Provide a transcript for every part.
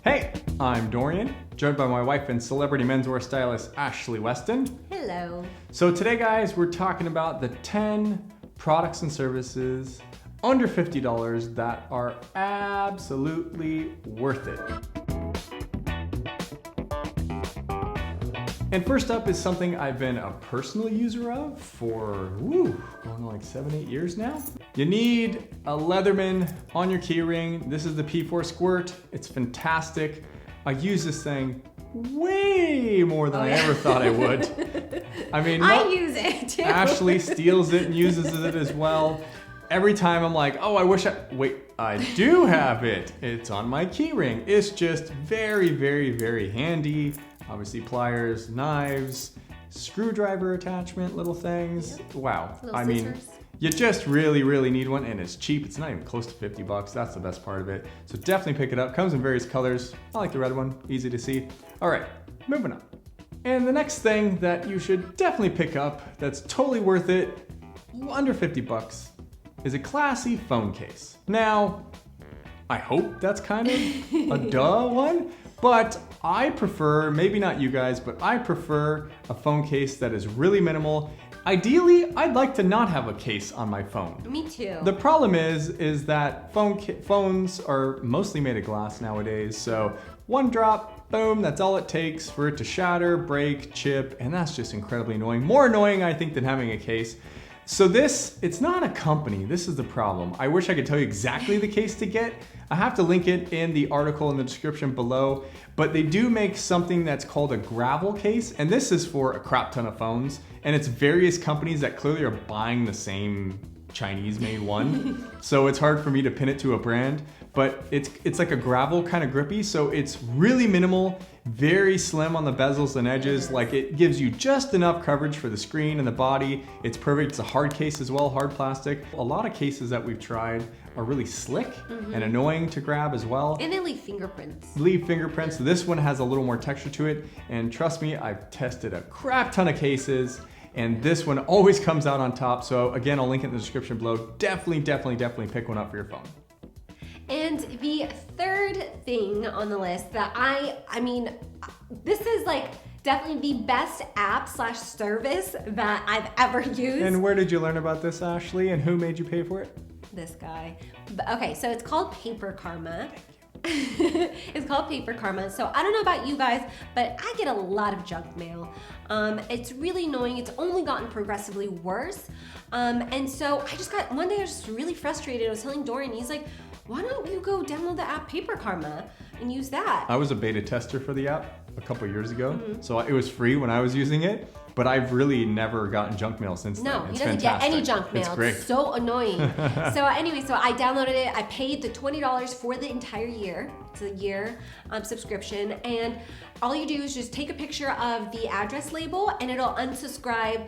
Hey, I'm Dorian, joined by my wife and celebrity menswear stylist Ashley Weston. Hello. So today, guys, we're talking about the 10 products and services under $50 that are absolutely worth it. And first up is something I've been a personal user of for, going on like 7-8 years now. You need a Leatherman on your keyring. This is the P4 Squirt. It's fantastic. I use this thing way more than I ever thought I would. I mean, I use it too. Ashley steals it and uses it as well. Every time I'm like, oh, I do have it. It's on my keyring. It's just very, very, very handy. Obviously pliers, knives, screwdriver attachment, little things. Yep. Wow. Little scissors. You just really, really need one, and it's cheap. It's not even close to 50 bucks. That's the best part of it. So definitely pick it up. Comes in various colors. I like the red one, easy to see. All right, moving on. And the next thing that you should definitely pick up that's totally worth it, under 50 bucks, is a classy phone case. Now, I hope that's kind of a duh one, but I prefer, maybe not you guys, but I prefer a phone case that is really minimal. Ideally, I'd like to not have a case on my phone. Me too. The problem is that phones are mostly made of glass nowadays, so one drop, boom, that's all it takes for it to shatter, break, chip, and that's just incredibly annoying. More annoying, I think, than having a case. So it's not a company, this is the problem. I wish I could tell you exactly the case to get. I have to link it in the article in the description below, but they do make something that's called a gravel case, and this is for a crap ton of phones, and it's various companies that clearly are buying the same Chinese-made one. So it's hard for me to pin it to a brand, but it's like a gravel kind of grippy, so it's really minimal, very slim on the bezels and edges. Like it gives you just enough coverage for the screen and the body. It's perfect. It's a hard case as well, hard plastic. A lot of cases that we've tried are really slick and annoying to grab as well. And they leave fingerprints. This one has a little more texture to it, and trust me, I've tested a crap ton of cases, and this one always comes out on top. So again, I'll link it in the description below. Definitely pick one up for your phone. And the third thing on the list that I mean, this is like definitely the best app / service that I've ever used. And where did you learn about this, Ashley? And who made you pay for it? This guy. Okay, so it's called Paper Karma. It's called Paper Karma. So I don't know about you guys, but I get a lot of junk mail. It's really annoying. It's only gotten progressively worse. And so one day I was just really frustrated. I was telling Dorian, he's like, why don't you go download the app Paper Karma and use that? I was a beta tester for the app a couple years ago. So it was free when I was using it, but I've really never gotten junk mail since then. No, he doesn't get any junk mail. It's great. It's so annoying. So anyway, so I downloaded it. I paid the $20 for the entire year. It's a year subscription. And all you do is just take a picture of the address label and it'll unsubscribe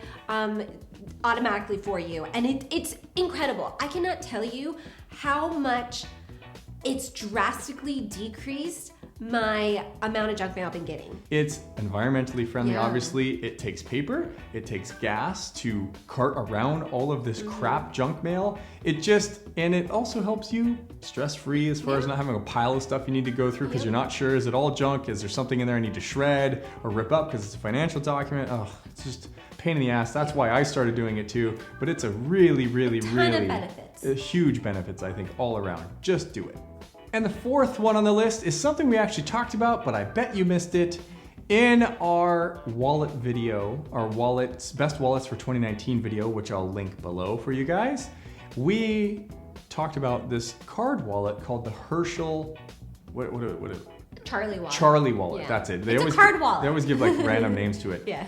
automatically for you. And it's incredible. I cannot tell you how much it's drastically decreased my amount of junk mail I've been getting. It's environmentally friendly, Yeah. obviously. It takes paper, it takes gas to cart around all of this crap junk mail. And it also helps you stress-free as far as not having a pile of stuff you need to go through because you're not sure, is it all junk? Is there something in there I need to shred or rip up because it's a financial document? Oh, it's just a pain in the ass. That's why I started doing it too. But it's a really ton of benefits. Huge benefits, I think, all around. Just do it. And the fourth one on the list is something we actually talked about, but I bet you missed it in our wallet video, our best wallets for 2019 video, which I'll link below for you guys. We talked about this card wallet called the Herschel, Charlie Wallet. Charlie Wallet, Yeah. that's it. It's a card wallet. They always give like random names to it. Yeah.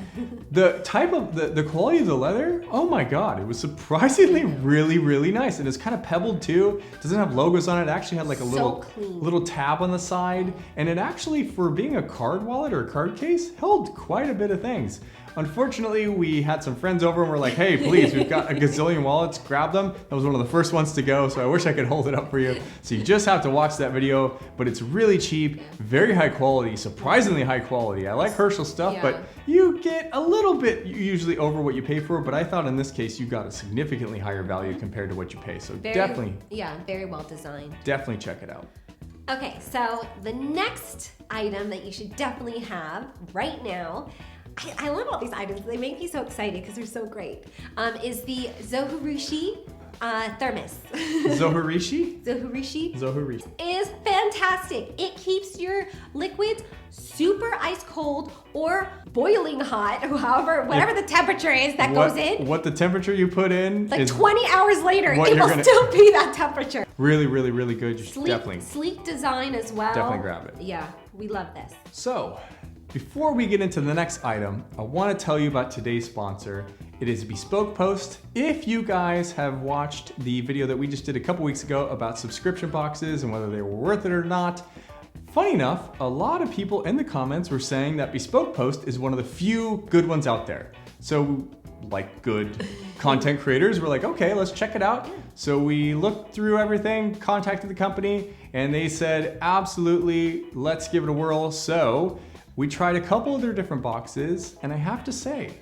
The type of, the quality of the leather, oh my God, it was surprisingly really nice. And it's kind of pebbled too. It doesn't have logos on it. It actually had like a little tab on the side. And it actually, for being a card wallet or a card case, held quite a bit of things. Unfortunately, we had some friends over and we're like, hey, please, we've got a gazillion wallets, grab them. That was one of the first ones to go, so I wish I could hold it up for you. So you just have to watch that video, but it's really cheap, very high quality, surprisingly high quality. I like Herschel stuff, but you get a little bit usually over what you pay for, but I thought in this case you got a significantly higher value compared to what you pay. So definitely. Yeah, very well designed. Definitely check it out. Okay, so the next item that you should definitely have right now, I love all these items. They make me so excited because they're so great, is the Zojirushi Thermos. Zojirushi? Zojirushi? Zojirushi. Is fantastic. It keeps your liquids super ice cold or boiling hot, whatever the temperature is that goes in. What the temperature you put in like is 20 hours later, it will still be that temperature. Really, really, really good. You should definitely. Sleek design as well. Definitely grab it. Yeah, we love this. So, before we get into the next item, I want to tell you about today's sponsor. It is Bespoke Post. If you guys have watched the video that we just did a couple weeks ago about subscription boxes and whether they were worth it or not, funny enough, a lot of people in the comments were saying that Bespoke Post is one of the few good ones out there. So, like good content creators, we're like, okay, let's check it out. So we looked through everything, contacted the company, and they said, absolutely, let's give it a whirl. So we tried a couple of their different boxes, and I have to say,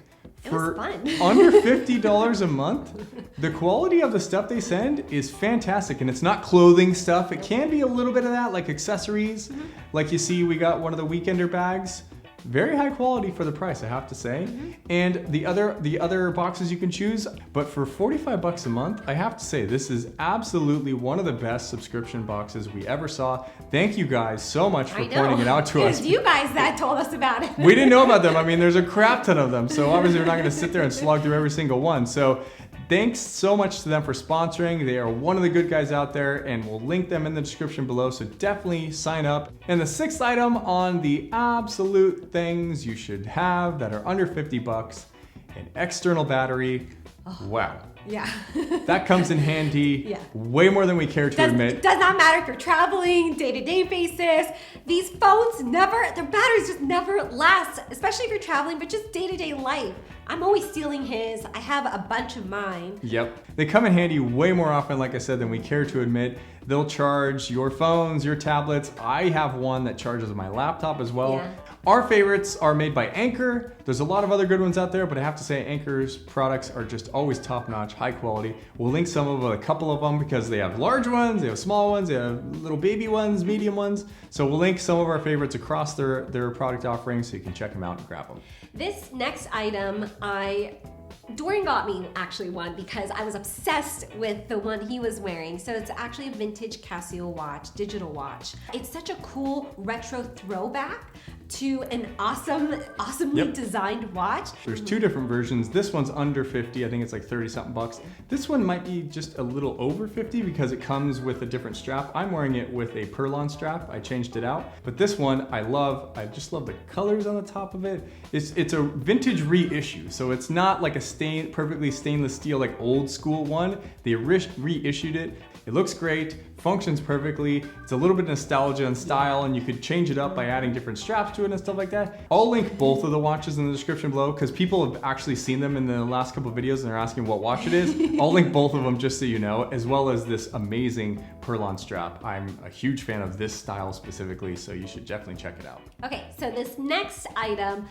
for under $50 a month, the quality of the stuff they send is fantastic. And it's not clothing stuff. It can be a little bit of that, like accessories. Like you see, we got one of the Weekender bags. Very high quality for the price, I have to say. And the other boxes you can choose, but for 45 bucks a month, I have to say this is absolutely one of the best subscription boxes we ever saw. Thank you guys so much for pointing it out to us. It was you guys that told us about it. We didn't know about them. I mean, there's a crap ton of them, so obviously we're not gonna sit there and slog through every single one. So thanks so much to them for sponsoring. They are one of the good guys out there, and we'll link them in the description below, so definitely sign up. And the sixth item on the absolute things you should have that are under 50 bucks, an external battery. Wow. Yeah. That comes in handy way more than we care to admit. It does not matter if you're traveling, day-to-day basis. These phones their batteries just never last, especially if you're traveling, but just day-to-day life. I'm always stealing his. I have a bunch of mine. Yep. They come in handy way more often, like I said, than we care to admit. They'll charge your phones, your tablets. I have one that charges my laptop as well. Yeah. Our favorites are made by Anker. There's a lot of other good ones out there, but I have to say Anker's products are just always top-notch, high quality. We'll link a couple of them because they have large ones, they have small ones, they have little baby ones, medium ones. So we'll link some of our favorites across their product offerings so you can check them out and grab them. This next item, Dorian got me actually one because I was obsessed with the one he was wearing. So it's actually a vintage Casio watch, digital watch. It's such a cool retro throwback to an awesomely designed watch. There's two different versions. This one's under 50. I think it's like 30 something bucks. This one might be just a little over 50 because it comes with a different strap. I'm wearing it with a Perlon strap. I changed it out. But this one I love. I just love the colors on the top of it. It's a vintage reissue. So it's not like a perfectly stainless steel like old school one. They reissued it. It looks great, functions perfectly. It's a little bit of nostalgia and style, and you could change it up by adding different straps to it and stuff like that. I'll link both of the watches in the description below because people have actually seen them in the last couple of videos and they're asking what watch it is. I'll link both of them just so you know, as well as this amazing Perlon strap. I'm a huge fan of this style specifically, so you should definitely check it out. Okay, so this next item,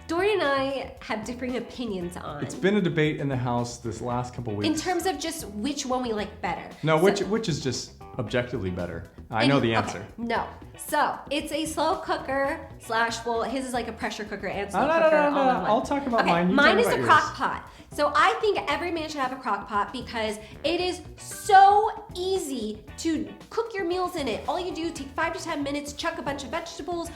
Dorian and I have differing opinions on. It's been a debate in the house this last couple weeks. In terms of just which one we like better. No, which is just objectively better. I know the answer. Okay, no. So, it's a slow cooker / well, his is like a pressure cooker and slow cooker. All in one. I'll talk about mine. Mine is a crock pot. So I think every man should have a crock pot because it is so easy to cook your meals in it. All you do is take 5 to 10 minutes, chuck a bunch of vegetables,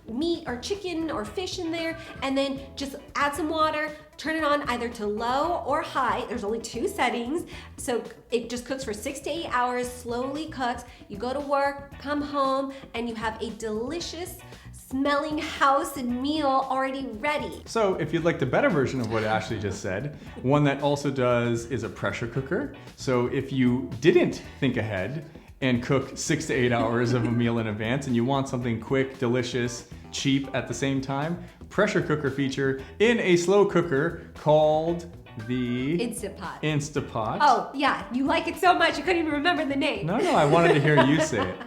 meat or chicken or fish in there, and then just add some water, turn it on either to low or high. There's only 2 settings. So it just cooks for 6 to 8 hours, slowly cooks. You go to work, come home, and you have a delicious smelling house and meal already ready. So if you'd like the better version of what Ashley just said, one that also does is a pressure cooker. So if you didn't think ahead and cook 6 to 8 hours of a meal in advance and you want something quick, delicious, cheap at the same time, pressure cooker feature in a slow cooker called the Instapot. Oh yeah, you like it so much you couldn't even remember the name. No, I wanted to hear you say it.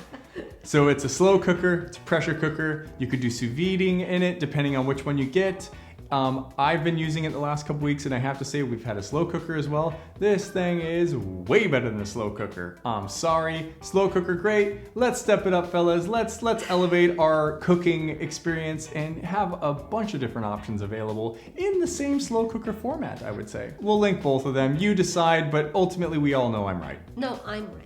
So it's a slow cooker, it's a pressure cooker. You could do sous videing in it depending on which one you get. I've been using it the last couple weeks, and I have to say we've had a slow cooker as well. This thing is way better than a slow cooker. I'm sorry, slow cooker great. Let's step it up, fellas. Let's elevate our cooking experience and have a bunch of different options available in the same slow cooker format, I would say. We'll link both of them. You decide, but ultimately we all know I'm right. No, I'm right.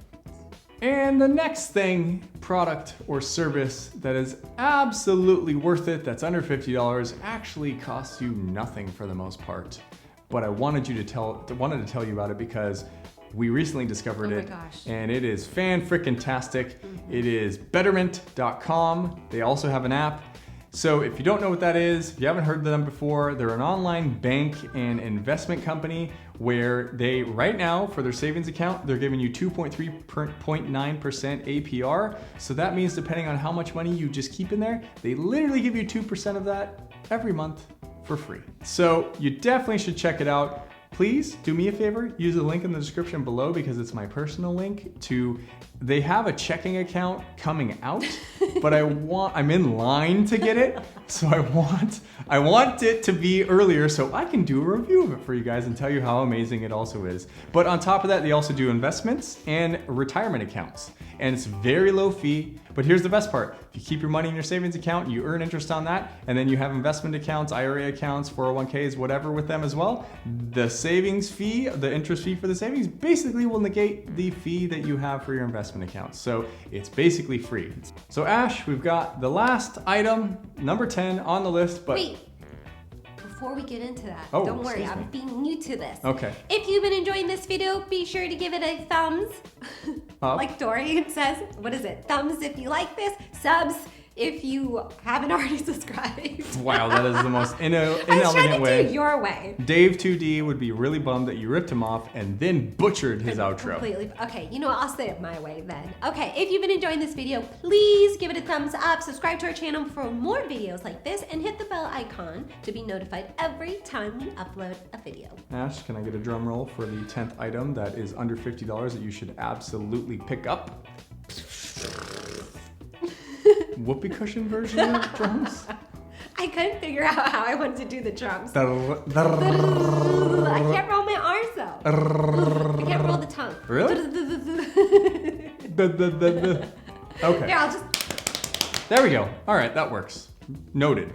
And the next thing, product or service that is absolutely worth it, that's under $50, actually costs you nothing for the most part. But I wanted to tell you about it because we recently discovered it, and it is fan-frickin-tastic. It is betterment.com. They also have an app. So if you don't know what that is, if you haven't heard of them before, they're an online bank and investment company where they, right now, for their savings account, they're giving you 2.9% APR. So that means depending on how much money you just keep in there, they literally give you 2% of that every month for free. So you definitely should check it out. Please do me a favor, use the link in the description below because it's my personal link to, they have a checking account coming out, but I'm in line to get it. So I want it to be earlier so I can do a review of it for you guys and tell you how amazing it also is. But on top of that, they also do investments and retirement accounts. And it's very low fee, but here's the best part. If you keep your money in your savings account, you earn interest on that, and then you have investment accounts, IRA accounts, 401ks, whatever with them as well. The savings fee, the interest fee for the savings, basically will negate the fee that you have for your investment accounts. So it's basically free. So Ash, we've got the last item, number 10 on the list, but... Wait. Before we get into that, oh, don't worry, I'm being new to this. Okay. If you've been enjoying this video, be sure to give it a thumbs up. Like Dorian says, what is it? Thumbs if you like this, subs if you haven't already subscribed. Wow, that is the most inelegant I was trying to way. do your way. Dave 2D would be really bummed that you ripped him off and then butchered his outro. Completely. Okay, you know what? I'll say it my way then. Okay, if you've been enjoying this video, please give it a thumbs up, subscribe to our channel for more videos like this, and hit the bell icon to be notified every time we upload a video. Ash, can I get a drum roll for the 10th item that is under $50 that you should absolutely pick up? Whoopee cushion version of drums? I couldn't figure out how I wanted to do the drums. I I can't roll my arms though. I can't roll the tongue. Really? Okay. Here, I'll just... There we go. All right, that works. Noted.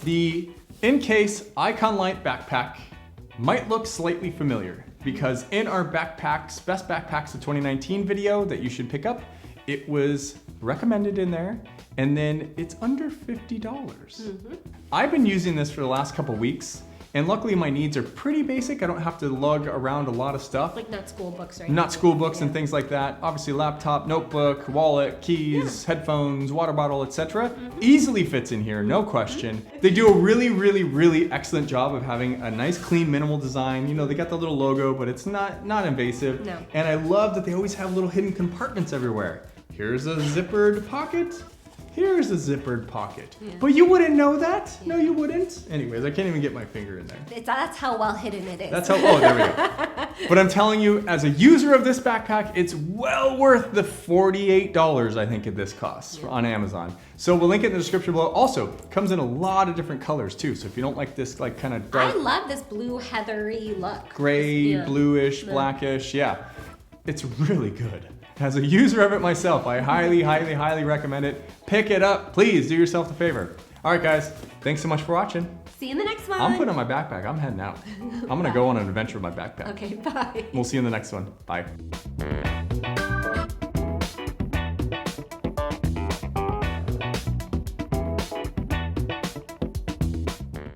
The Incase Icon Light Backpack might look slightly familiar because in our backpacks, best backpacks of 2019 video that you should pick up, it was recommended in there, and then it's under $50. I've been using this for the last couple weeks, and luckily my needs are pretty basic. I don't have to lug around a lot of stuff. Like not school books, right? Not school books and things like that. Obviously laptop, notebook, wallet, keys, headphones, water bottle, etc. Easily fits in here, no question. They do a really, really, really excellent job of having a nice, clean, minimal design. You know, they got the little logo, but it's not invasive. No. And I love that they always have little hidden compartments everywhere. Here's a zippered pocket. Here's a zippered pocket. Yeah. But you wouldn't know that? Yeah. No, you wouldn't. Anyways, I can't even get my finger in there. That's how well hidden it is. That's how, oh, there we go. But I'm telling you, as a user of this backpack, it's well worth the $48, I think this costs on Amazon. So we'll link it in the description below. Also, comes in a lot of different colors too. So if you don't like this like kind of dark. I love this blue heathery look. Gray, bluish, blackish, yeah. It's really good. As a user of it myself, I highly, highly, highly recommend it. Pick it up, please do yourself a favor. All right, guys, thanks so much for watching. See you in the next one. I'm putting on my backpack, I'm heading out. I'm gonna go on an adventure with my backpack. Okay, bye. We'll see you in the next one, bye.